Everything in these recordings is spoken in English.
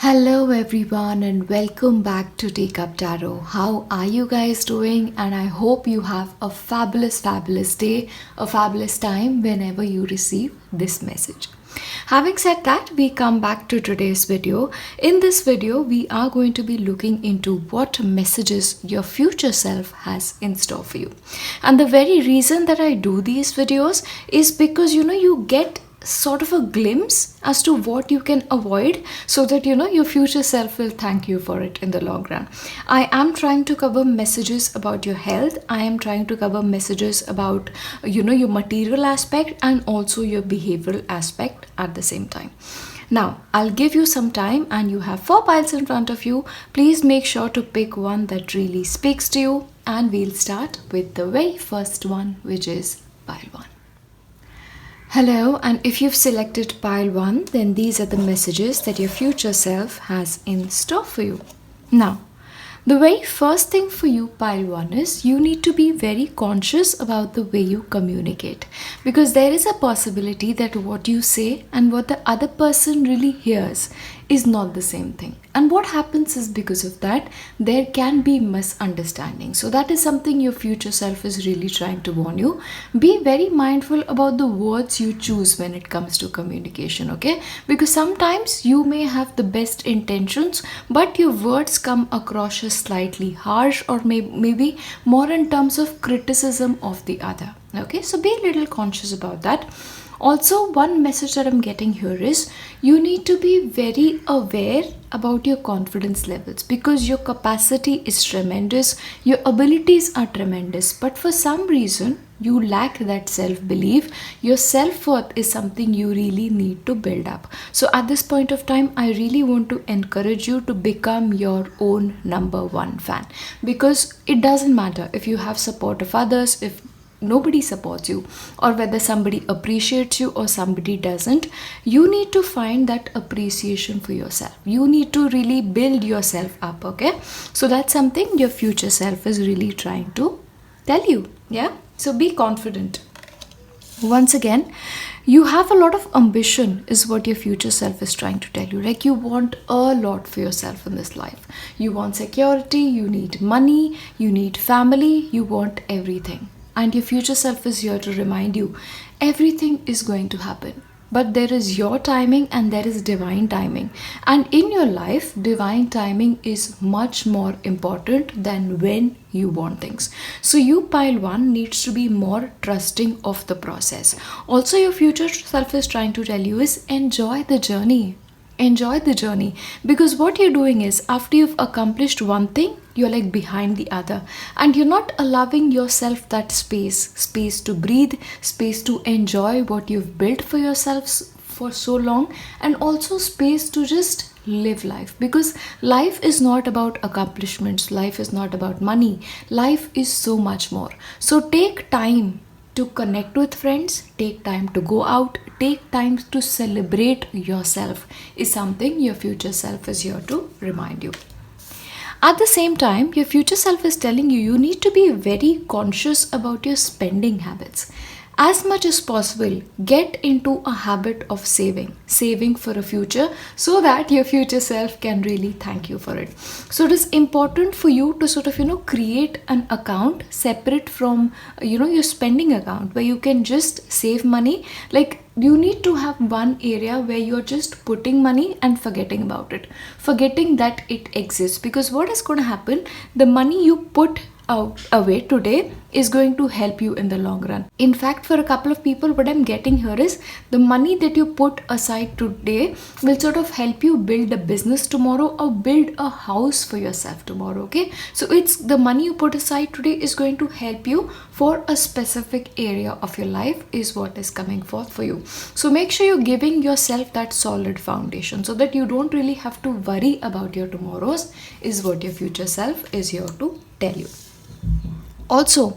Hello everyone and welcome back to Teacup Tarot. How are you guys doing? And I hope you have a fabulous day, a fabulous time whenever you receive this message. Having said that, we come back to today's video. In this video, we are going to be looking into what messages your future self has in store for you. And the very reason that I do these videos is because you get sort of a glimpse as to what you can avoid so that your future self will thank you for it in the long run. I am trying to cover messages about your health. I am trying to cover messages about your material aspect and also your behavioral aspect at the same time. Now, I'll give you some time and you have 4 piles in front of you. Please make sure to pick one that really speaks to you, and we'll start with the very first one, which is pile 1. Hello, and if you've selected pile 1, then these are the messages that your future self has in store for you. Now, the very first thing for you, pile 1, is you need to be very conscious about the way you communicate, because there is a possibility that what you say and what the other person really hears is not the same thing. And what happens is, because of that, there can be misunderstanding. So that is something your future self is really trying to warn you. Be very mindful about the words you choose when it comes to communication, okay? Because sometimes you may have the best intentions, but your words come across as slightly harsh or maybe more in terms of criticism of the other, okay? So be a little conscious about that. Also, one message that I'm getting here is you need to be very aware about your confidence levels, because your capacity is tremendous, your abilities are tremendous, but for some reason you lack that self-belief. Your self-worth is something you really need to build up. So at this point of time, I really want to encourage you to become your own number one fan, because it doesn't matter if you have support of others, if nobody supports you, or whether somebody appreciates you or somebody doesn't. You need to find that appreciation for yourself. You need to really build yourself up, okay? So that's something your future self is really trying to tell you, yeah? So be confident. Once again, you have a lot of ambition is what your future self is trying to tell you. Like, you want a lot for yourself in this life. You want security, you need money, you need family, you want everything. And your future self is here to remind you, everything is going to happen. But there is your timing and there is divine timing. And in your life, divine timing is much more important than when you want things. So you, pile 1, needs to be more trusting of the process. Also, your future self is trying to tell you is enjoy the journey. Enjoy the journey, because what you're doing is, after you've accomplished one thing, you're like behind the other, and you're not allowing yourself that space to breathe, space to enjoy what you've built for yourselves for so long, and also space to just live life. Because life is not about accomplishments, life is not about money, life is so much more. So take time to connect with friends, take time to go out, take time to celebrate yourself is something your future self is here to remind you. At the same time, your future self is telling you, you need to be very conscious about your spending habits. As much as possible, get into a habit of saving for a future, so that your future self can really thank you for it. So it is important for you to sort of create an account separate from your spending account, where you can just save money. Like, you need to have one area where you're just putting money and forgetting about it, forgetting that it exists. Because what is going to happen, the money you put away today is going to help you in the long run. In fact, for a couple of people, what I'm getting here is the money that you put aside today will sort of help you build a business tomorrow or build a house for yourself tomorrow, okay? So it's the money you put aside today is going to help you for a specific area of your life is what is coming forth for you. So make sure you're giving yourself that solid foundation so that you don't really have to worry about your tomorrows is what your future self is here to tell you. Also,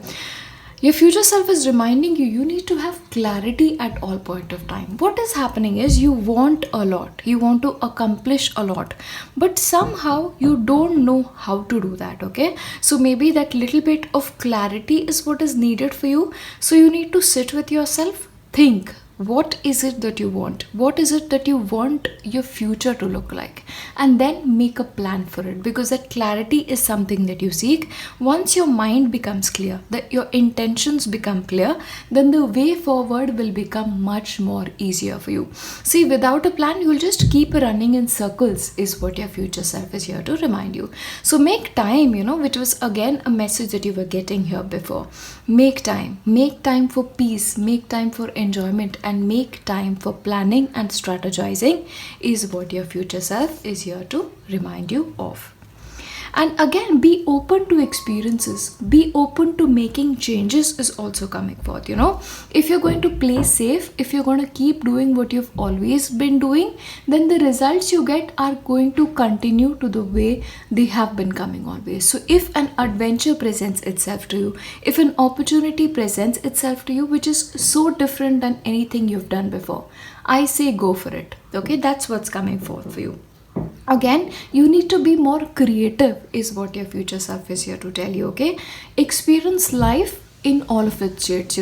your future self is reminding you, you need to have clarity at all point of time. What is happening is, you want a lot, you want to accomplish a lot, but somehow you don't know how to do that, okay? So maybe that little bit of clarity is what is needed for you. So you need to sit with yourself, think, what is it that you want, what is it that you want your future to look like, and then make a plan for it, because that clarity is something that you seek. Once your mind becomes clear, that your intentions become clear, then the way forward will become much more easier for you. See, without a plan you'll just keep running in circles, is what your future self is here to remind you. So make time, which was again a message that you were getting here before. Make time for peace, make time for enjoyment, and make time for planning and strategizing, is what your future self is here to remind you of. And again, be open to experiences, be open to making changes, is also coming forth. If you're going to play safe, if you're going to keep doing what you've always been doing, then the results you get are going to continue to the way they have been coming always. So if an adventure presents itself to you, if an opportunity presents itself to you which is so different than anything you've done before, I say go for it. Okay, that's what's coming forth for you. Again, you need to be more creative, is what your future self is here to tell you. Okay, experience life in all of its shades.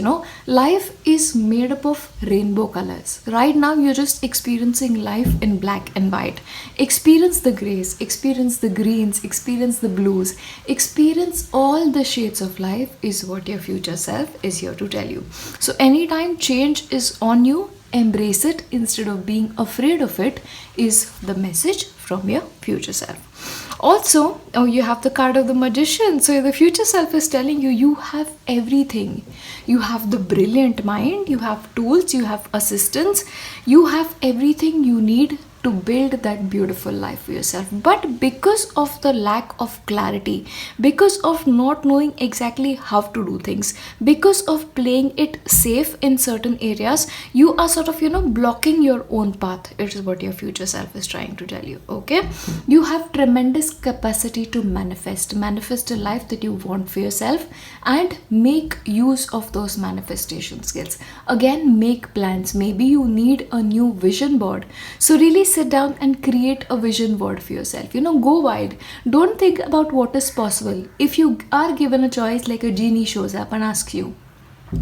Life is made up of rainbow colors. Right now you're just experiencing life in black and white. Experience the grays, experience the greens, experience the blues, experience all the shades of life, is what your future self is here to tell you. So anytime change is on you, embrace it instead of being afraid of it, is the message from your future self. Also, you have the card of the Magician. So the future self is telling you, you have everything. You have the brilliant mind, you have tools, you have assistance, you have everything you need to build that beautiful life for yourself. But because of the lack of clarity, because of not knowing exactly how to do things, because of playing it safe in certain areas, you are sort of blocking your own path. It is what your future self is trying to tell you. Okay, you have tremendous capacity to manifest a life that you want for yourself, and make use of those manifestation skills. Again, make plans. Maybe you need a new vision board, so really sit down and create a vision board for yourself. Go wide. Don't think about what is possible. If you are given a choice, like a genie shows up and asks you,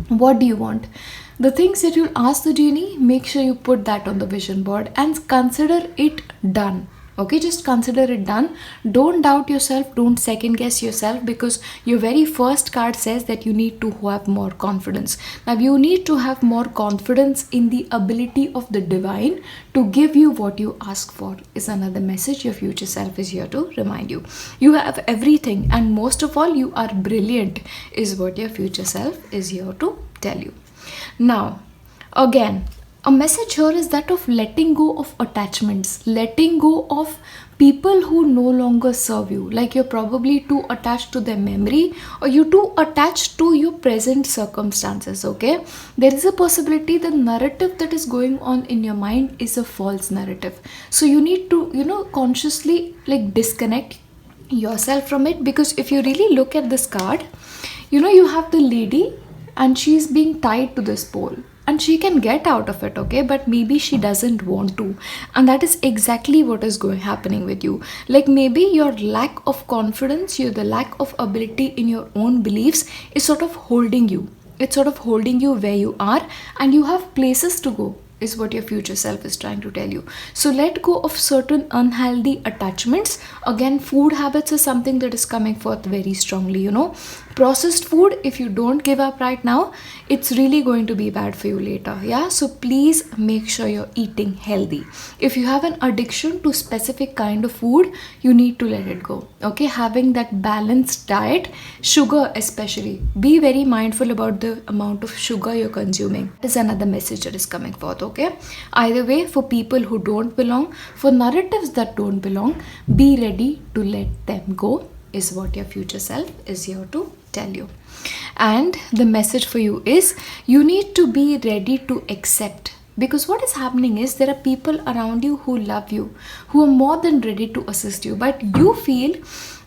what do you want? The things that you'll ask the genie, make sure you put that on the vision board and consider it done. Okay, just consider it done. Don't doubt yourself, don't second guess yourself, because your very first card says that you need to have more confidence. Now you need to have more confidence in the ability of the divine to give you what you ask for, is another message your future self is here to remind you. You have everything, and most of all, you are brilliant, is what your future self is here to tell you. Now, again, a message here is that of letting go of attachments, letting go of people who no longer serve you. Like you're probably too attached to their memory, or you're too attached to your present circumstances. Okay, there is a possibility the narrative that is going on in your mind is a false narrative. So you need to, consciously disconnect yourself from it, because if you really look at this card, you have the lady and she's being tied to this pole. And she can get out of it, okay, but maybe she doesn't want to, and that is exactly what is happening with you. Like maybe your lack of confidence, the lack of ability in your own beliefs is sort of holding you. It's sort of holding you where you are, and you have places to go, is what your future self is trying to tell you. So let go of certain unhealthy attachments. Again, food habits is something that is coming forth very strongly. Processed food, if you don't give up right now, it's really going to be bad for you later. Yeah, so please make sure you're eating healthy. If you have an addiction to specific kind of food, you need to let it go. Okay, having that balanced diet, sugar especially, be very mindful about the amount of sugar you're consuming. That is another message that is coming forth. Okay, either way, for people who don't belong, for narratives that don't belong, be ready to let them go, is what your future self is here to tell you. And the message for you is, you need to be ready to accept, because what is happening is there are people around you who love you, who are more than ready to assist you, but you feel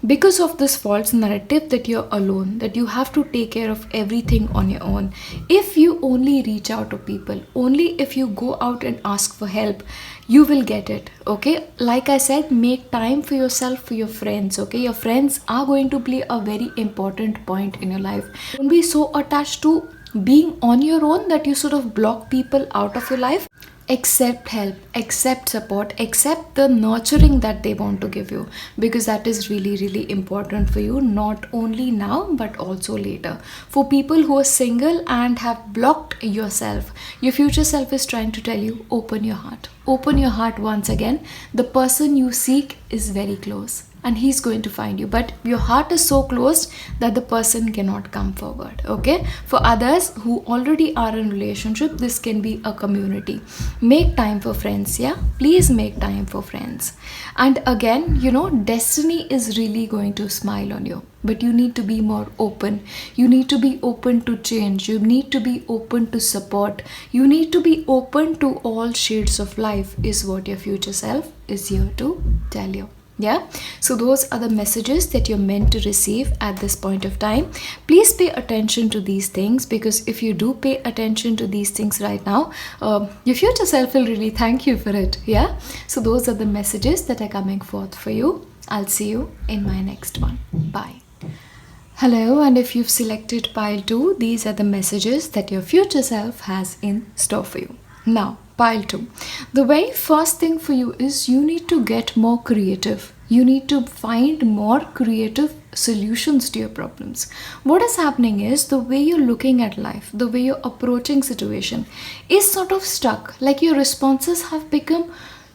because of this false narrative that you're alone, that you have to take care of everything on your own. If you only reach out to people, only if you go out and ask for help, you will get it. Okay, like I said, make time for yourself, for your friends. Okay, your friends are going to play a very important point in your life. Don't be so attached to being on your own that you sort of block people out of your life. Accept help, accept support, accept the nurturing that they want to give you, because that is really, really important for you, not only now but also later. For people who are single and have blocked yourself, your future self is trying to tell you, open your heart. Open your heart once again. The person you seek is very close and he's going to find you, but your heart is so closed that the person cannot come forward. Okay, for others who already are in relationship, this can be a community. Make time for friends. Yeah, please make time for friends. And again, destiny is really going to smile on you, but you need to be more open. You need to be open to change. You need to be open to support. You need to be open to all shades of life, is what your future self is here to tell you. Yeah, so those are the messages that you're meant to receive at this point of time. Please pay attention to these things, because if you do pay attention to these things right now, your future self will really thank you for it. Yeah, so those are the messages that are coming forth for you. I'll see you in my next one. Bye. Hello, and if you've selected pile 2, these are the messages that your future self has in store for you. Now, pile 2. The very first thing for you is you need to get more creative. You need to find more creative solutions to your problems. What is happening is the way you're looking at life, the way you're approaching situation is sort of stuck. Like your responses have become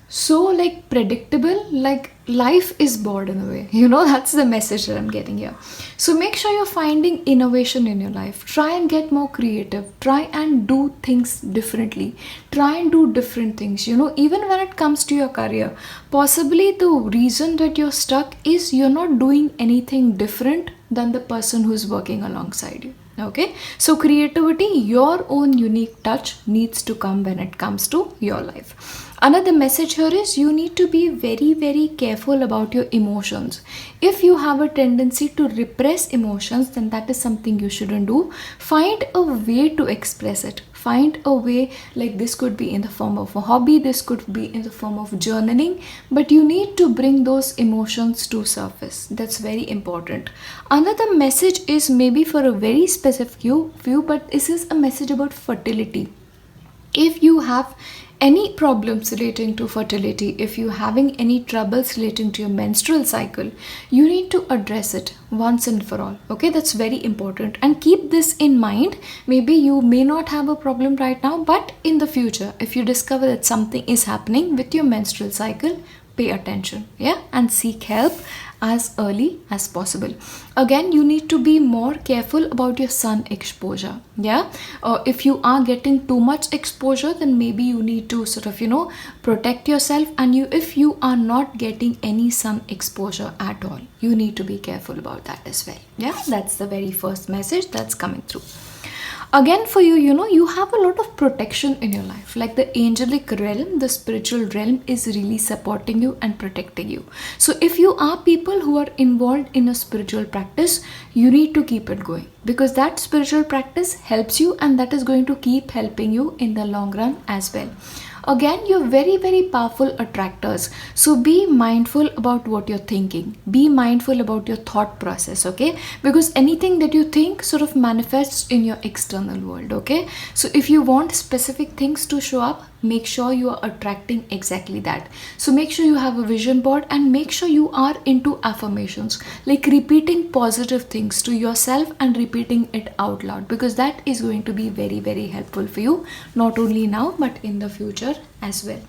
so predictable, like life is bored in a way. That's the message that I'm getting here. So make sure you're finding innovation in your life. Try and get more creative. Try and do things differently. Try and do different things. Even when it comes to your career, possibly the reason that you're stuck is you're not doing anything different than the person who's working alongside you. Okay, so creativity, your own unique touch needs to come when it comes to your life. Another message here is you need to be very, very careful about your emotions. If you have a tendency to repress emotions, then that is something you shouldn't do. Find a way to express it. Find a way, like this could be in the form of a hobby, this could be in the form of journaling, but you need to bring those emotions to surface. That's very important. Another message is maybe for a very specific few, but this is a message about fertility. If you have any problems relating to fertility, if you're having any troubles relating to your menstrual cycle, you need to address it once and for all. Okay, that's very important, and keep this in mind. Maybe you may not have a problem right now, but in the future, if you discover that something is happening with your menstrual cycle, pay attention, yeah, and seek help as early as possible. Again, you need to be more careful about your sun exposure. Yeah, if you are getting too much exposure, then maybe you need to sort of protect yourself. And if you are not getting any sun exposure at all, you need to be careful about that as well. Yeah, that's the very first message that's coming through. Again, for you, you have a lot of protection in your life. Like the angelic realm, the spiritual realm is really supporting you and protecting you. So if you are people who are involved in a spiritual practice, you need to keep it going, because that spiritual practice helps you, and that is going to keep helping you in the long run as well. Again, you're very, very powerful attractors. So be mindful about what you're thinking. Be mindful about your thought process, okay? Because anything that you think sort of manifests in your external world, okay? So if you want specific things to show up, make sure you are attracting exactly that. So make sure you have a vision board, and make sure you are into affirmations, like repeating positive things to yourself and repeating it out loud, because that is going to be very, very helpful for you, not only now but in the future as well.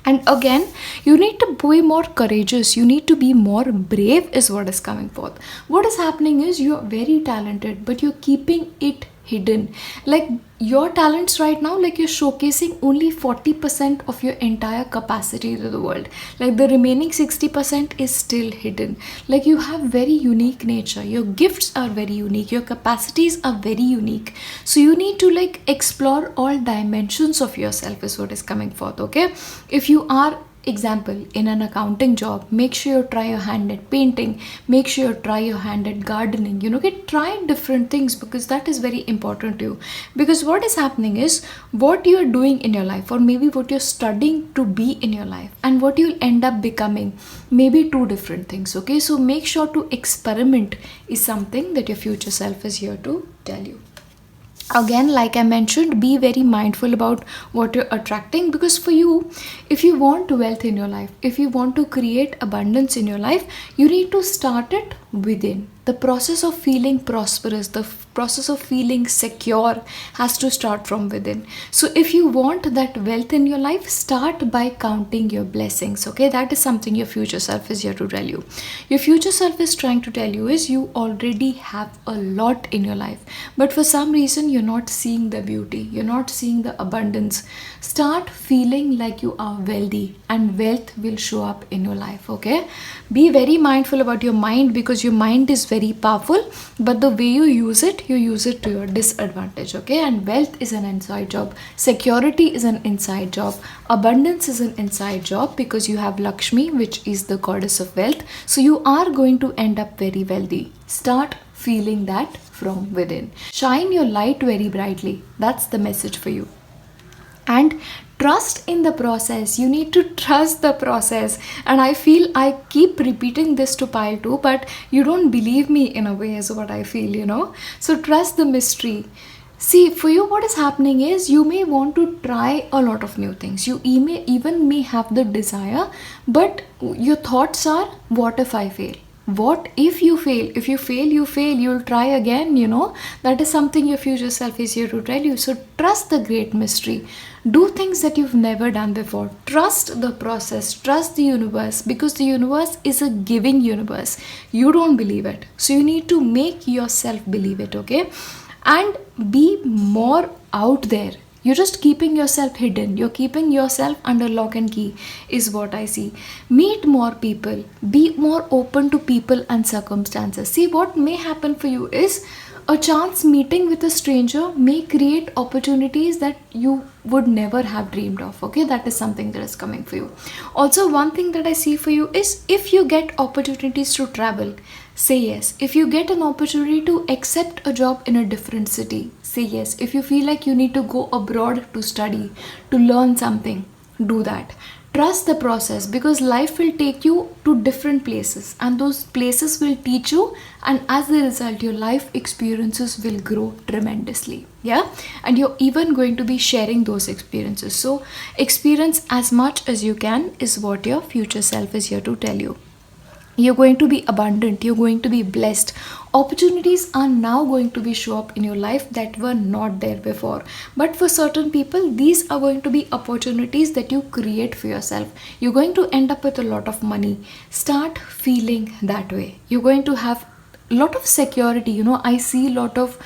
And again, you need to be more courageous. You need to be more brave is what is coming forth. What is happening is you're very talented, but you're keeping it hidden. Like your talents right now, like you're showcasing only 40% of your entire capacity to the world. Like the remaining 60% is still hidden. Like you have very unique nature. Your gifts are very unique. Your capacities are very unique. So you need to explore all dimensions of yourself is what is coming forth, okay? If you are, example, in an accounting job, make sure you try your hand at painting, make sure you try your hand at gardening, try different things, because that is very important to you. Because what is happening is what you are doing in your life, or maybe what you're studying to be in your life, and what you'll end up becoming, maybe two different things, okay? So make sure to experiment is something that your future self is here to tell you. Again, like I mentioned, be very mindful about what you're attracting, because for you, if you want wealth in your life, if you want to create abundance in your life, you need to start it within. The process of feeling prosperous, the process of feeling secure has to start from within. So if you want that wealth in your life, start by counting your blessings. Okay, that is something your future self is here to tell you. Your future self is trying to tell you is you already have a lot in your life, but for some reason you're not seeing the beauty, you're not seeing the abundance. Start feeling like you are wealthy, and wealth will show up in your life. Okay, be very mindful about your mind, because your mind is very powerful, but the way you use it to your disadvantage. Okay, and wealth is an inside job, security is an inside job, abundance is an inside job, because you have Lakshmi, which is the goddess of wealth. So you are going to end up very wealthy. Start feeling that from within. Shine your light very brightly. That's the message for you. And trust in the process. You need to trust the process. And I feel I keep repeating this to pile 2, but you don't believe me in a way, is what I feel. So trust the mystery. See, for you, what is happening is you may want to try a lot of new things. You even may have the desire, but your thoughts are, what if I fail? What if you fail? If you fail, you fail. You'll try again. That is something your future self is here to tell you. So trust the great mystery. Do things that you've never done before. Trust the process. Trust the universe, because the universe is a giving universe. You don't believe it. So you need to make yourself believe it, okay? And be more out there. You're just keeping yourself hidden. You're keeping yourself under lock and key, is what I see. Meet more people. Be more open to people and circumstances. See, what may happen for you is a chance meeting with a stranger may create opportunities that you would never have dreamed of. Okay, that is something that is coming for you. Also, one thing that I see for you is, if you get opportunities to travel, say yes. If you get an opportunity to accept a job in a different city, say yes. If you feel like you need to go abroad to study, to learn something, do that. Trust the process, because life will take you to different places, and those places will teach you, and as a result your life experiences will grow tremendously. Yeah, and you're even going to be sharing those experiences. So experience as much as you can, is what your future self is here to tell you. You're going to be abundant, you're going to be blessed. Opportunities are now going to be show up in your life that were not there before, but for certain people these are going to be opportunities that you create for yourself. You're going to end up with a lot of money. Start feeling that way. You're going to have a lot of security. I see a lot of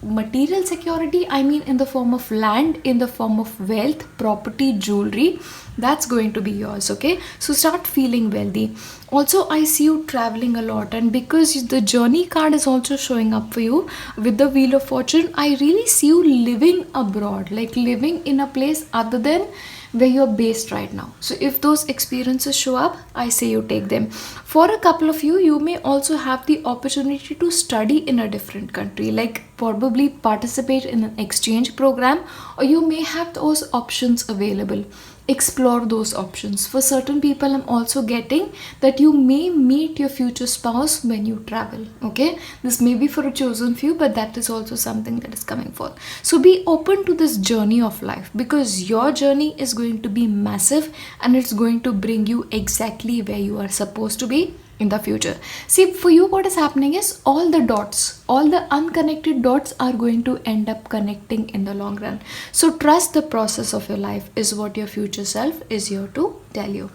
material security, I mean in the form of land, in the form of wealth, property, jewelry. That's going to be yours. Okay, so start feeling wealthy. Also, I see you traveling a lot, and because the journey card is also showing up for you with the wheel of fortune, I really see you living abroad, like living in a place other than where you're based right now. So if those experiences show up, I say you take them. For a couple of you, you may also have the opportunity to study in a different country, like probably participate in an exchange program, or you may have those options available. Explore those options. For certain people, I'm also getting that you may meet your future spouse when you travel. Okay, this may be for a chosen few, but that is also something that is coming forth. So be open to this journey of life, because your journey is going to be massive, and it's going to bring you exactly where you are supposed to be in the future. See, for you, what is happening is all the dots, all the unconnected dots are going to end up connecting in the long run. So trust the process of your life, is what your future self is here to tell you.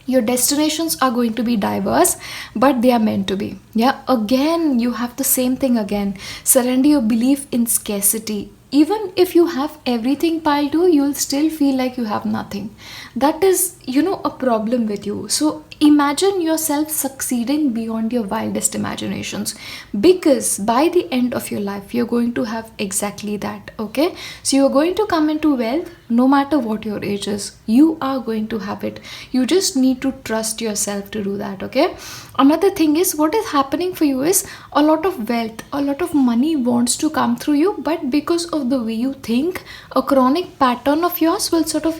Your destinations are going to be diverse, but they are meant to be. Yeah, again, you have the same thing again. Surrender your belief in scarcity. Even if you have everything piled to, you'll still feel like you have nothing. That is, a problem with you. So imagine yourself succeeding beyond your wildest imaginations, because by the end of your life, you're going to have exactly that. Okay, so you're going to come into wealth no matter what your age is. You are going to have it. You just need to trust yourself to do that. Okay, another thing is, what is happening for you is a lot of wealth, a lot of money wants to come through you, but because of the way you think, a chronic pattern of yours will sort of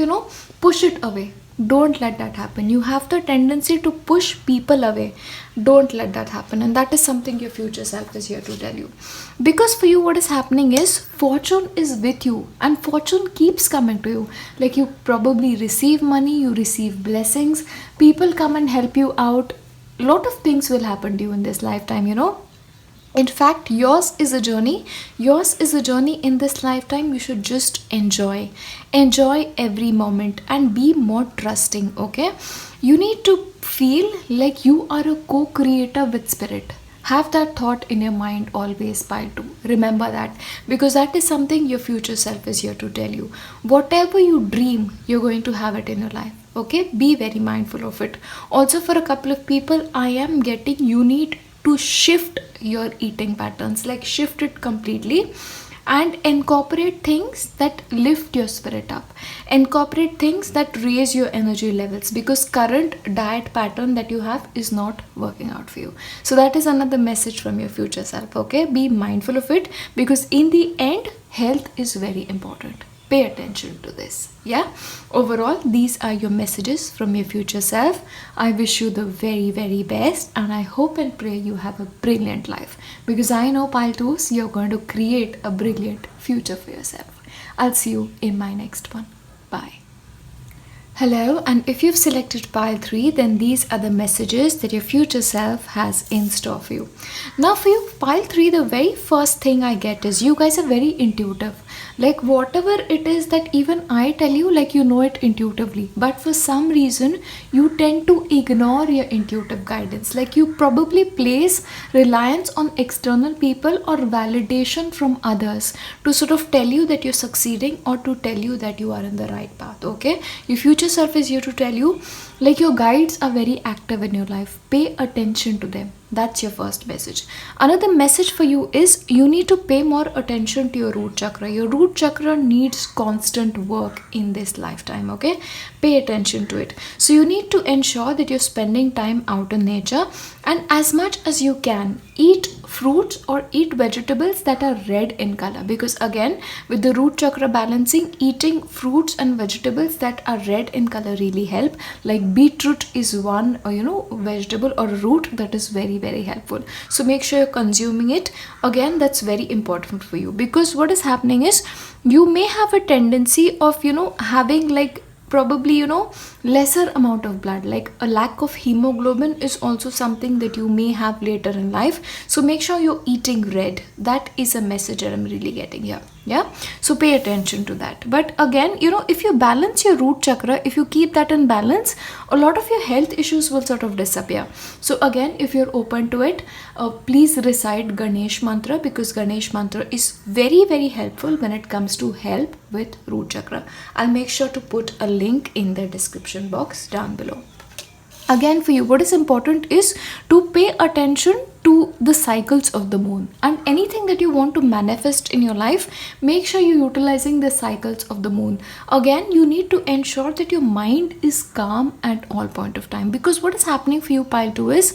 push it away. Don't let that happen. You have the tendency to push people away. Don't let that happen. And that is something your future self is here to tell you. Because for you, what is happening is fortune is with you and fortune keeps coming to you. Like you probably receive money, you receive blessings, people come and help you out. A lot of things will happen to you in this lifetime. In fact, yours is a journey. Yours is a journey in this lifetime. You should just enjoy. Enjoy every moment and be more trusting, okay? You need to feel like you are a co-creator with spirit. Have that thought in your mind always, pile 2. Remember that, because that is something your future self is here to tell you. Whatever you dream, you're going to have it in your life. Okay, be very mindful of it. Also, for a couple of people, I am getting you need to shift your eating patterns, like shift it completely and incorporate things that lift your spirit up, incorporate things that raise your energy levels, because current diet pattern that you have is not working out for you. So that is another message from your future self. Okay, be mindful of it, because in the end, health is very important. Pay attention to this. Yeah, overall, these are your messages from your future self. I wish you the very, very best, and I hope and pray you have a brilliant life, because I know, pile 2s, you're going to create a brilliant future for yourself. I'll see you in my next one. Bye. Hello, and if you've selected pile 3, then these are the messages that your future self has in store for you. Now for you, pile 3, the very first thing I get is you guys are very intuitive. Like whatever it is that even I tell you, like you know it intuitively, but for some reason you tend to ignore your intuitive guidance. Like you probably place reliance on external people or validation from others to sort of tell you that you're succeeding or to tell you that you are in the right path. Okay, your future self is here to tell you, like your guides are very active in your life. Pay attention to them. That's your first message. Another message for you is you need to pay more attention to your root chakra. Your root chakra needs constant work in this lifetime. Okay, pay attention to it. So you need to ensure that you're spending time out in nature, and as much as you can, eat fruits or eat vegetables that are red in color, because again, with the root chakra balancing, eating fruits and vegetables that are red in color really help. Like beetroot is one vegetable or root that is very, very helpful. So make sure you're consuming it. Again, that's very important for you, because what is happening is you may have a tendency of having like probably lesser amount of blood, like a lack of hemoglobin is also something that you may have later in life. So make sure you're eating red. That is a message that I'm really getting here. Yeah, so pay attention to that. But again, if you balance your root chakra, if you keep that in balance, a lot of your health issues will sort of disappear. So again, if you're open to it, please recite Ganesh mantra, because Ganesh mantra is very, very helpful when it comes to help with root chakra. I'll make sure to put a link in the description box down below. Again, for you, what is important is to pay attention to the cycles of the moon, and anything that you want to manifest in your life, make sure you're utilizing the cycles of the moon. Again, you need to ensure that your mind is calm at all point of time, because what is happening for you, pile 2, is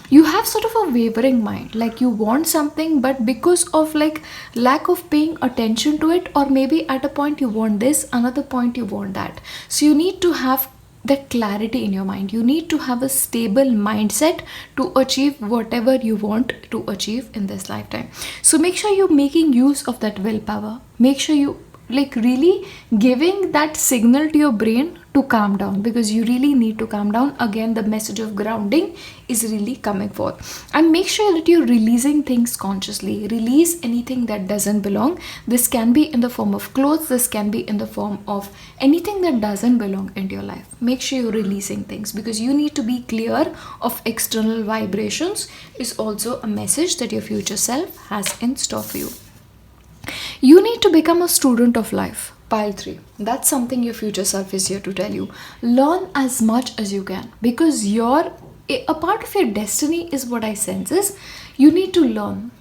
you have sort of a wavering mind. Like you want something, but because of like lack of paying attention to it, or maybe at a point you want this, another point you want that. So you need to have that clarity in your mind. You need to have a stable mindset to achieve whatever you want to achieve in this lifetime. So make sure you're making use of that willpower. Make sure you like really giving that signal to your brain to calm down, because you really need to calm down. Again, the message of grounding is really coming forth, and make sure that you're releasing things consciously. Release anything that doesn't belong. This can be in the form of clothes, this can be in the form of anything that doesn't belong into your life. Make sure you're releasing things, because you need to be clear of external vibrations is also a message that your future self has in store for you. You need to become a student of life. Pile 3. That's something your future self is here to tell you. Learn as much as you can, because a part of your destiny is what I sense is you need to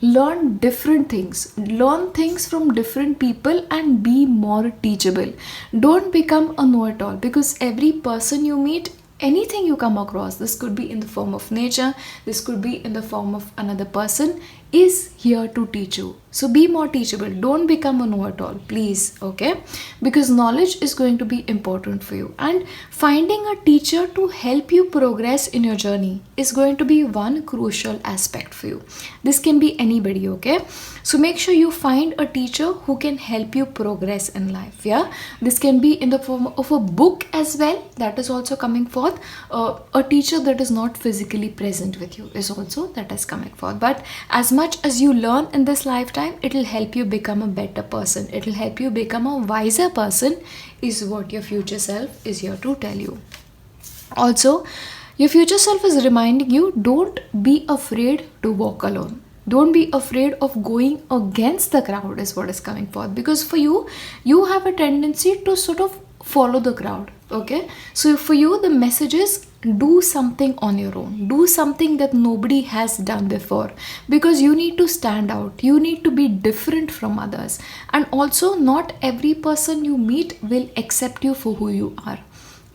learn different things, learn things from different people, and be more teachable. Don't become a know-it-all, because every person you meet, anything you come across, this could be in the form of nature, this could be in the form of another person, is here to teach you. So be more teachable. Don't become a know-it-all, please, okay? Because knowledge is going to be important for you. And finding a teacher to help you progress in your journey is going to be one crucial aspect for you. This can be anybody, okay? So make sure you find a teacher who can help you progress in life, yeah? This can be in the form of a book as well. That is also coming forth. A teacher that is not physically present with you is also that is coming forth. But as much as you learn in this lifetime, it will help you become a better person. It will help you become a wiser person, is what your future self is here to tell you. Also, your future self is reminding you, don't be afraid to walk alone. Don't be afraid of going against the crowd, is what is coming forth. Because for you, you have a tendency to sort of follow the crowd, okay? So for you, the message is, do something on your own. Do something that nobody has done before, because you need to stand out. You need to be different from others. And also, not every person you meet will accept you for who you are.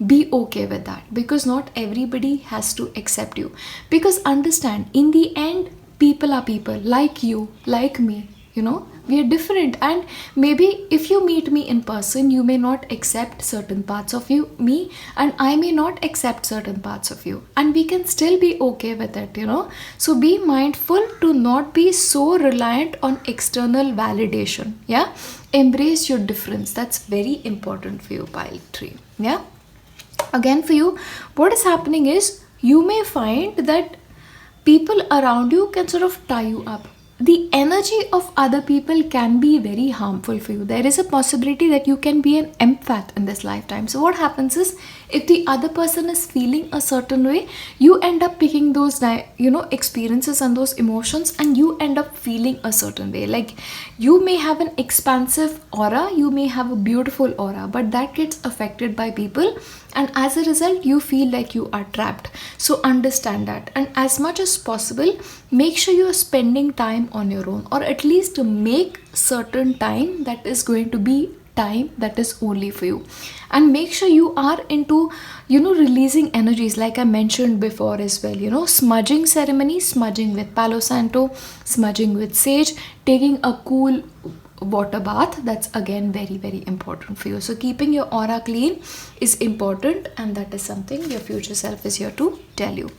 Be okay with that, because not everybody has to accept you. Because understand, in the end, people are people, like you, like me, you know, we are different. And maybe if you meet me in person, you may not accept certain parts of me, and I may not accept certain parts of you, and we can still be okay with it, you know. So be mindful to not be so reliant on external validation, yeah? Embrace your difference. That's very important for you, pile 3, yeah? Again, for you, what is happening is, you may find that people around you can sort of tie you up. The energy of other people can be very harmful for you. There is a possibility that you can be an empath in this lifetime. So what happens is, if the other person is feeling a certain way, you end up picking those, you know, experiences and those emotions, and you end up feeling a certain way. Like, you may have an expansive aura, you may have a beautiful aura, but that gets affected by people, and as a result, you feel like you are trapped. So understand that, and as much as possible, make sure you are spending time on your own, or at least make certain time that is going to be time that is only for you. And make sure you are into, you know, releasing energies, like I mentioned before as well, you know, smudging ceremony, smudging with Palo Santo, smudging with sage, taking a cool water bath. That's again very, very important for you. So keeping your aura clean is important, and that is something your future self is here to tell you.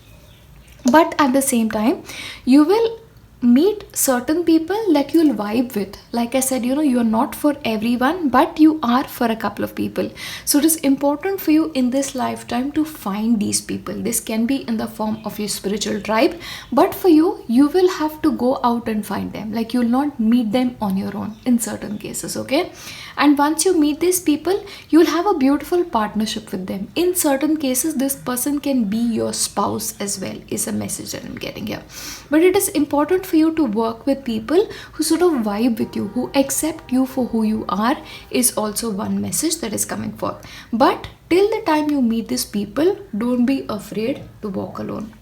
But at the same time, you will meet certain people that you'll vibe with. Like I said, you know, you're not for everyone, but you are for a couple of people. So it is important for you in this lifetime to find these people. This can be in the form of your spiritual tribe, but for you, you will have to go out and find them. Like, you'll not meet them on your own in certain cases, okay? And once you meet these people, you'll have a beautiful partnership with them. In certain cases, this person can be your spouse as well, is a message that I'm getting here. But it is important for you to work with people who sort of vibe with you, who accept you for who you are, is also one message that is coming forth. But till the time you meet these people, don't be afraid to walk alone.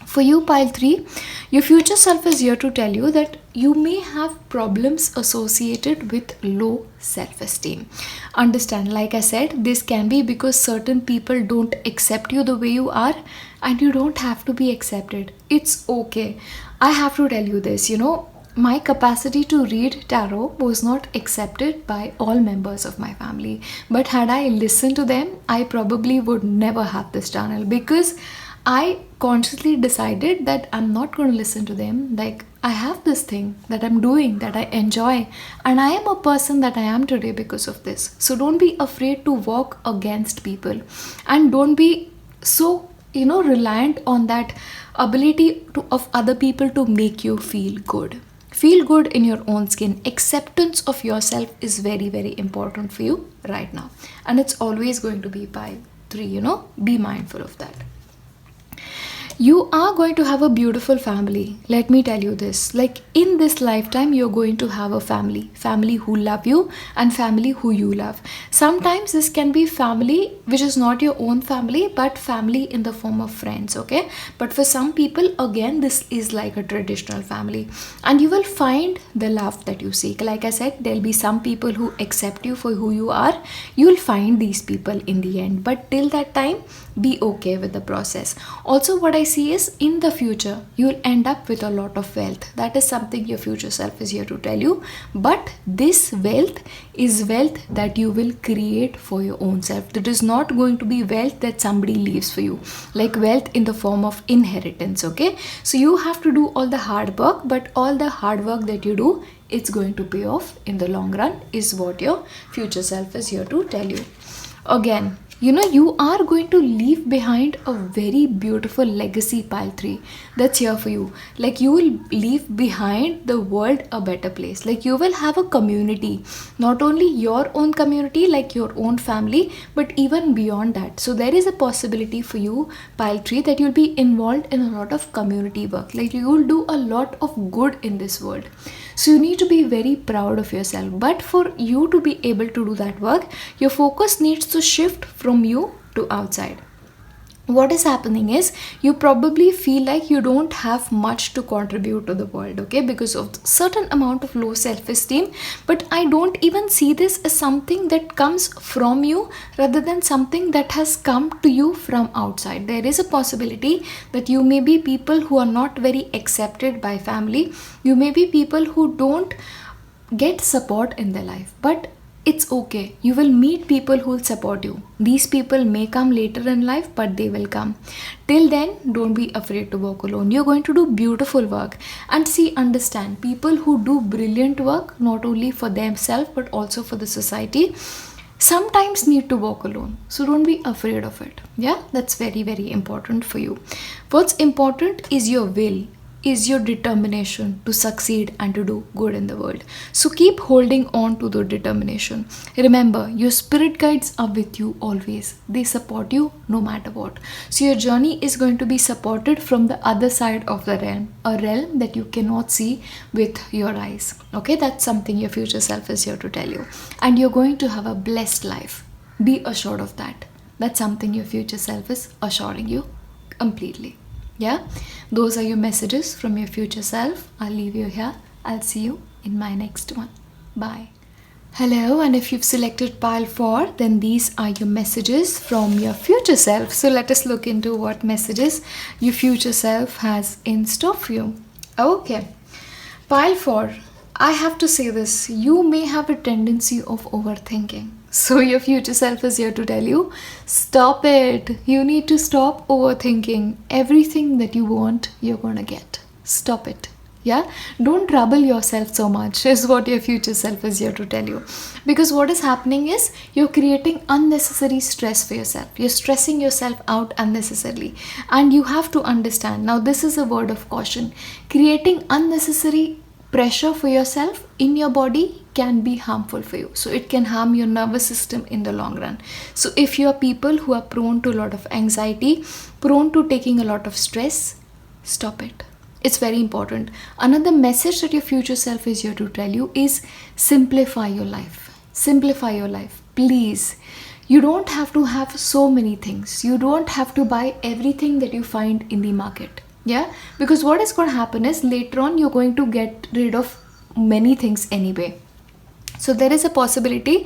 For you, pile 3, your future self is here to tell you that you may have problems associated with low self-esteem. Understand, like I said, this can be because certain people don't accept you the way you are, and you don't have to be accepted. It's okay. I have to tell you this, you know, my capacity to read tarot was not accepted by all members of my family. But had I listened to them, I probably would never have this channel, because I consciously decided that I'm not going to listen to them. Like, I have this thing that I'm doing that I enjoy, and I am a person that I am today because of this. So don't be afraid to walk against people, and don't be so, you know, reliant on that ability of other people to make you feel good. Feel good in your own skin. Acceptance of yourself is very, very important for you right now, and it's always going to be by 3, you know. Be mindful of that. You are going to have a beautiful family. Let me tell you this. Like, in this lifetime, you're going to have a family who love you, and family who you love. Sometimes this can be family which is not your own family, but family in the form of friends, okay? But for some people, again, this is like a traditional family, and you will find the love that you seek. Like I said, there'll be some people who accept you for who you are. You'll find these people in the end, but till that time, be okay with the process. Also, what I see is, in the future you'll end up with a lot of wealth. That is something your future self is here to tell you. But this wealth is wealth that you will create for your own self. That is not going to be wealth that somebody leaves for you, like wealth in the form of inheritance. Okay, so you have to do all the hard work, but all the hard work that you do, it's going to pay off in the long run, is what your future self is here to tell you. Again, you are going to leave behind a very beautiful legacy, pile 3, that's here for you. Like, you will leave behind the world a better place. Like, you will have a community, not only your own community, like your own family, but even beyond that. So there is a possibility for you, pile 3, that you'll be involved in a lot of community work. Like, you will do a lot of good in this world. So you need to be very proud of yourself. But for you to be able to do that work, your focus needs to shift from you to outside. What is happening is, you probably feel like you don't have much to contribute to the world, okay, because of certain amount of low self-esteem. But I don't even see this as something that comes from you, rather than something that has come to you from outside. There is a possibility that you may be people who are not very accepted by family. You may be people who don't get support in their life, but it's okay. You will meet people who will support you. These people may come later in life, but they will come. Till then, don't be afraid to walk alone. You're going to do beautiful work. And see, understand, people who do brilliant work, not only for themselves, but also for the society, sometimes need to walk alone. So don't be afraid of it. Yeah, that's very, very important for you. What's important is your will, is your determination to succeed and to do good in the world. So keep holding on to the determination. Remember, your spirit guides are with you always. They support you no matter what. So your journey is going to be supported from the other side of the realm, a realm that you cannot see with your eyes. Okay, that's something your future self is here to tell you. And you're going to have a blessed life. Be assured of that. That's something your future self is assuring you completely. Yeah, those are your messages from your future self. I'll leave you here. I'll see you in my next one. Bye. Hello, and if you've selected pile 4, then these are your messages from your future self. So let us look into what messages your future self has in store for you. Okay, pile 4. I have to say this, you may have a tendency of overthinking. So your future self is here to tell you, stop it. You need to stop overthinking. Everything that you want, you're gonna get. Stop it. Yeah, don't trouble yourself so much, is what your future self is here to tell you. Because what is happening is, you're creating unnecessary stress for yourself. You're stressing yourself out unnecessarily. And you have to understand, now this is a word of caution, creating unnecessary pressure for yourself in your body can be harmful for you. So it can harm your nervous system in the long run. So if you are people who are prone to a lot of anxiety, prone to taking a lot of stress, stop it. It's very important. Another message that your future self is here to tell you is, simplify your life. Simplify your life, please. You don't have to have so many things. You don't have to buy everything that you find in the market. Yeah, because what is going to happen is, later on you're going to get rid of many things anyway. So there is a possibility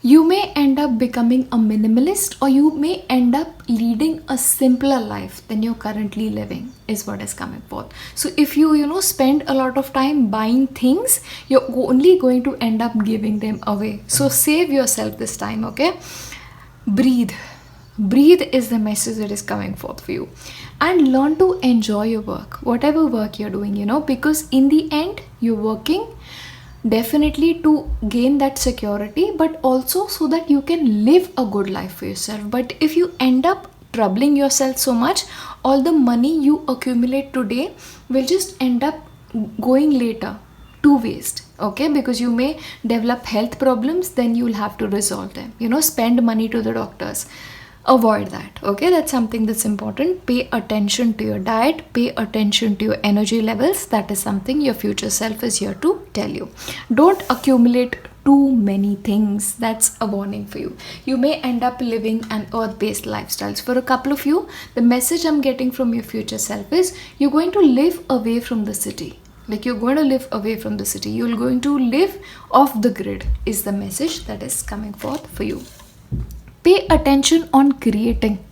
you may end up becoming a minimalist, or you may end up leading a simpler life than you're currently living, is what is coming forth. So if you spend a lot of time buying things, you're only going to end up giving them away. So save yourself this time, okay? Breathe. Breathe is the message that is coming forth for you. And learn to enjoy your work, whatever work you're doing, because in the end, you're working definitely to gain that security, but also so that you can live a good life for yourself. But if you end up troubling yourself so much, all the money you accumulate today will just end up going later to waste. Okay, because you may develop health problems, then you'll have to resolve them. Spend money to the doctors. Avoid that. Okay, that's something that's important. Pay attention to your diet, pay attention to your energy levels. That is something your future self is here to tell you. Don't accumulate too many things. That's a warning for you. You may end up living an earth-based lifestyles. For a couple of you, the message I'm getting from your future self is, you're going to live away from the city. Like, you're going to live away from the city. You're going to live off the grid, is the message that is coming forth for you. Pay attention on creating.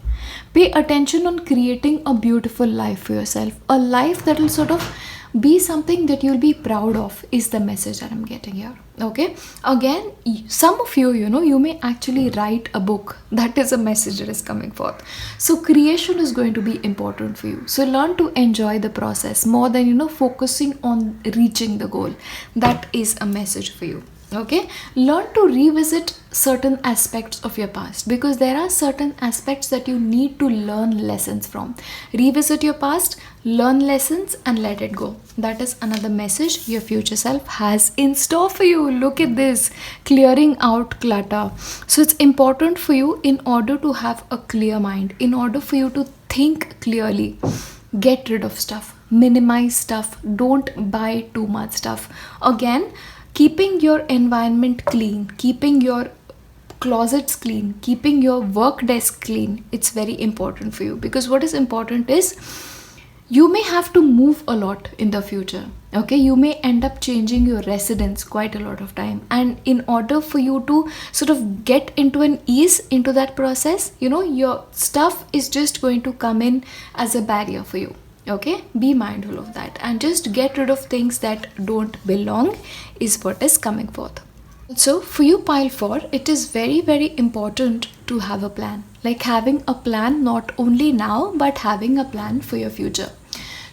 Pay attention on creating a beautiful life for yourself, a life that will sort of be something that you'll be proud of, is the message that I'm getting here. Okay, again, some of you, you may actually write a book. That is a message that is coming forth. So creation is going to be important for you. So learn to enjoy the process more than focusing on reaching the goal. That is a message for you. Okay, learn to revisit certain aspects of your past, because there are certain aspects that you need to learn lessons from. Revisit your past, learn lessons, and let it go. That is another message your future self has in store for you. Look at this, clearing out clutter. So it's important for you, in order to have a clear mind, in order for you to think clearly, get rid of stuff, minimize stuff, don't buy too much stuff. Again, keeping your environment clean, keeping your closets clean, keeping your work desk clean, it's very important for you. Because what is important is, you may have to move a lot in the future. Okay, you may end up changing your residence quite a lot of time, and in order for you to sort of get into an ease into that process, your stuff is just going to come in as a barrier for you. Okay, be mindful of that and just get rid of things that don't belong, is what is coming forth. So for you, pile 4, it is very, very important to have a plan. Like having a plan not only now, but having a plan for your future.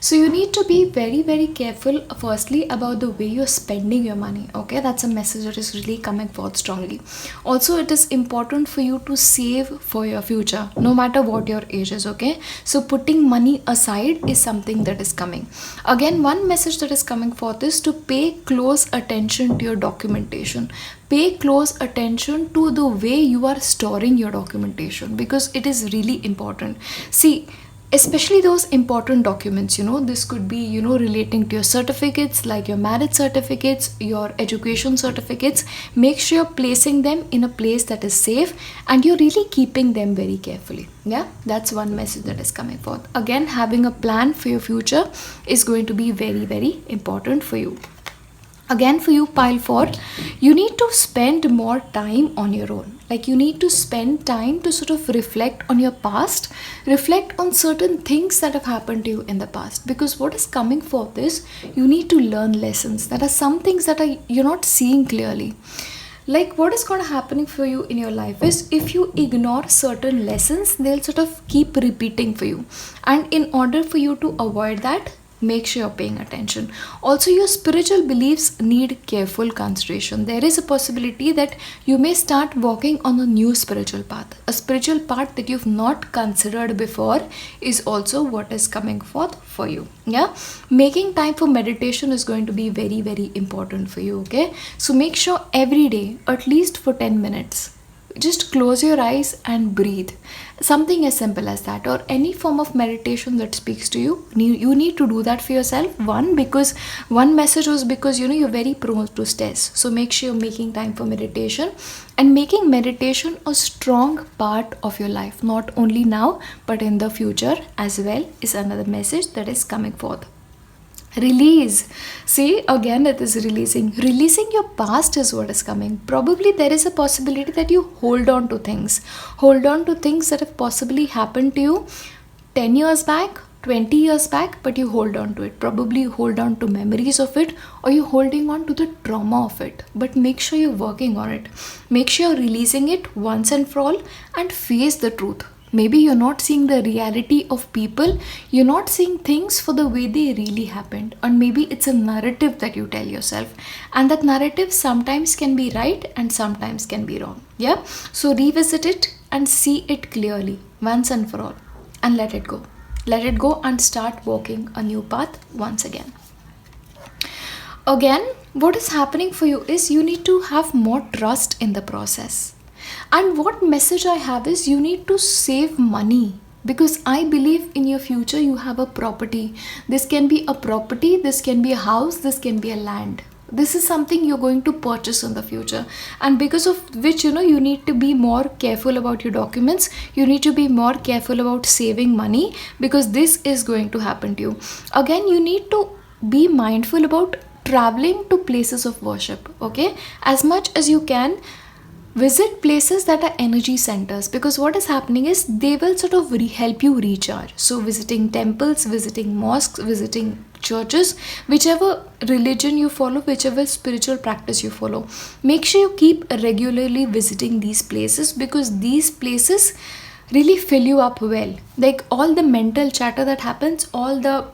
So you need to be very, very careful, firstly, about the way you're spending your money. Okay, that's a message that is really coming forth strongly. Also, it is important for you to save for your future, no matter what your age is. Okay, so putting money aside is something that is coming. Again, one message that is coming forth is to pay close attention to your documentation. Pay close attention to the way you are storing your documentation, because it is really important. See, especially those important documents, this could be, relating to your certificates, like your marriage certificates, your education certificates. Make sure you're placing them in a place that is safe, and you're really keeping them very carefully. Yeah, that's one message that is coming forth. Again, having a plan for your future is going to be very, very important for you. Again, for you, pile 4, you need to spend more time on your own. Like, you need to spend time to sort of reflect on your past, reflect on certain things that have happened to you in the past. Because what is coming forth is, you need to learn lessons. There are some things that you're not seeing clearly. Like, what is going to happen for you in your life is, if you ignore certain lessons, they'll sort of keep repeating for you. And in order for you to avoid that, make sure you're paying attention. Also, your spiritual beliefs need careful consideration. There is a possibility that you may start walking on a new spiritual path. A spiritual path that you've not considered before is also what is coming forth for you. Yeah, making time for meditation is going to be very, very important for you. Okay, so make sure every day, at least for 10 minutes, just close your eyes and breathe. Something as simple as that, or any form of meditation that speaks to you. You need to do that for yourself. Because one message was because you're very prone to stress. So make sure you're making time for meditation, and making meditation a strong part of your life, not only now but in the future as well, is another message that is coming forth. Release. See, again, it is releasing your past is what is coming. Probably there is a possibility that you hold on to things that have possibly happened to you 10 years back, 20 years back, but you hold on to it. Probably you hold on to memories of it, or you're holding on to the trauma of it. But make sure you're working on it. Make sure you're releasing it once and for all, and face the truth. Maybe you're not seeing the reality of people, you're not seeing things for the way they really happened, or maybe it's a narrative that you tell yourself, and that narrative sometimes can be right and sometimes can be wrong. Yeah, so revisit it and see it clearly once and for all, and let it go and start walking a new path once again. Again, what is happening for you is, you need to have more trust in the process. And what message I have is, you need to save money, because I believe in your future you have a property. This can be a property, this can be a house, this can be a land. This is something you're going to purchase in the future, and because of which you need to be more careful about your documents. You need to be more careful about saving money, because this is going to happen to you. Again, you need to be mindful about traveling to places of worship. Okay, as much as you can, Visit places that are energy centers, because what is happening is they will sort of help you recharge. So visiting temples, visiting mosques, visiting churches, whichever religion you follow, whichever spiritual practice you follow, make sure you keep regularly visiting these places, because these places really fill you up well. Like all the mental chatter that happens, all the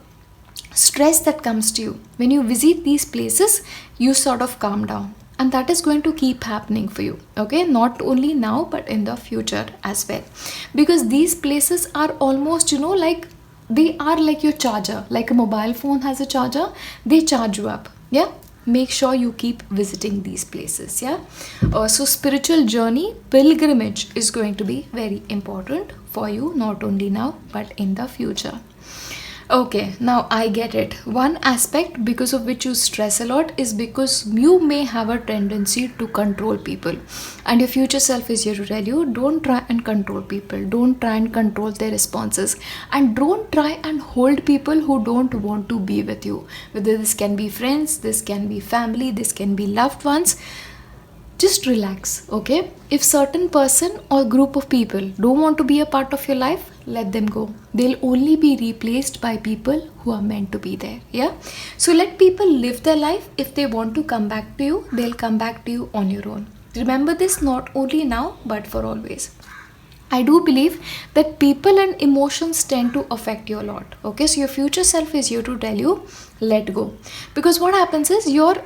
stress that comes to you, when you visit these places, you sort of calm down, and that is going to keep happening for you, okay? Not only now but in the future as well, because these places are almost, like they are like your charger. Like a mobile phone has a charger, they charge you up. Yeah, make sure you keep visiting these places. Yeah, so spiritual journey, pilgrimage is going to be very important for you, not only now but in the future. Okay, now I get it. One aspect because of which you stress a lot is because you may have a tendency to control people. And your future self is here to tell you, don't try and control people. Don't try and control their responses. And don't try and hold people who don't want to be with you. Whether this can be friends, this can be family, this can be loved ones. Just relax, okay? If certain person or group of people don't want to be a part of your life, let them go. They'll only be replaced by people who are meant to be there. Yeah, so let people live their life. If they want to come back to you, they'll come back to you on your own. Remember this, not only now but for always. I do believe that people and emotions tend to affect you a lot. Okay, so your future self is here to tell you, let go. Because what happens is your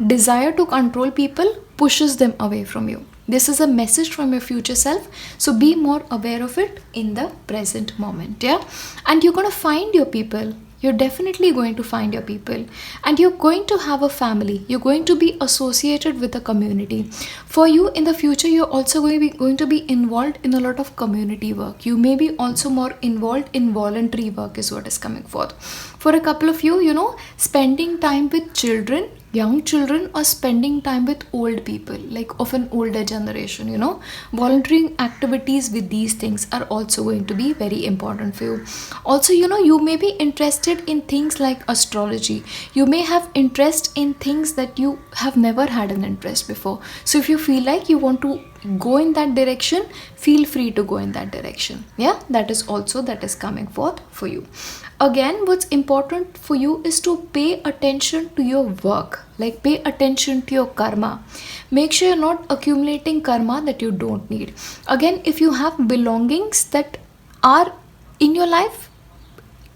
desire to control people pushes them away from you. This is a message from your future self. So be more aware of it in the present moment. Yeah, and you're going to find your people. You're definitely going to find your people, and you're going to have a family. You're going to be associated with a community. For you in the future, you're also going to be involved in a lot of community work. You may be also more involved in voluntary work is what is coming forth. For a couple of you, spending time with children, young children, or spending time with old people, like of an older generation, volunteering activities with these things are also going to be very important for you. Also, you may be interested in things like astrology. You may have interest in things that you have never had an interest before. So if you feel like you want to go in that direction, feel free to go in that direction. Yeah, that is coming forth for you. Again, what's important for you is to pay attention to your work, like pay attention to your karma. Make sure you're not accumulating karma that you don't need. Again, if you have belongings that are in your life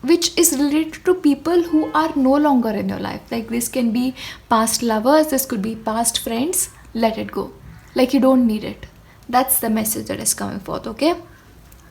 which is related to people who are no longer in your life, like this can be past lovers, this could be past friends, let it go. Like you don't need it. That's the message that is coming forth, okay?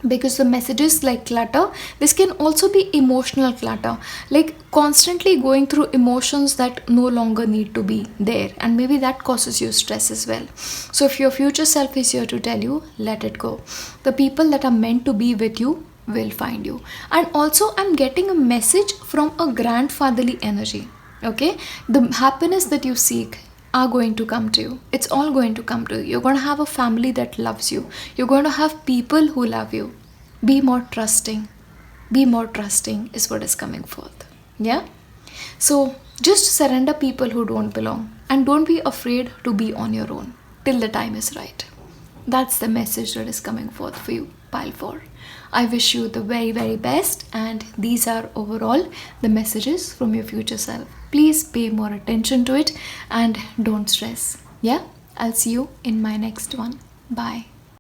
Because the messages like clutter, this can also be emotional clutter, like constantly going through emotions that no longer need to be there, and maybe that causes you stress as well. So if your future self is here to tell you, let it go. The people that are meant to be with you will find you. And also I'm getting a message from a grandfatherly energy, okay? The happiness that you seek are going to come to you. It's all going to come to you. You're going to have a family that loves you. You're going to have people who love you. Be more trusting. Be more trusting is what is coming forth. Yeah? So just surrender people who don't belong, and don't be afraid to be on your own till the time is right. That's the message that is coming forth for you, pile 4. I wish you the very, very best, and these are overall the messages from your future self. Please pay more attention to it and don't stress. Yeah, I'll see you in my next one. Bye.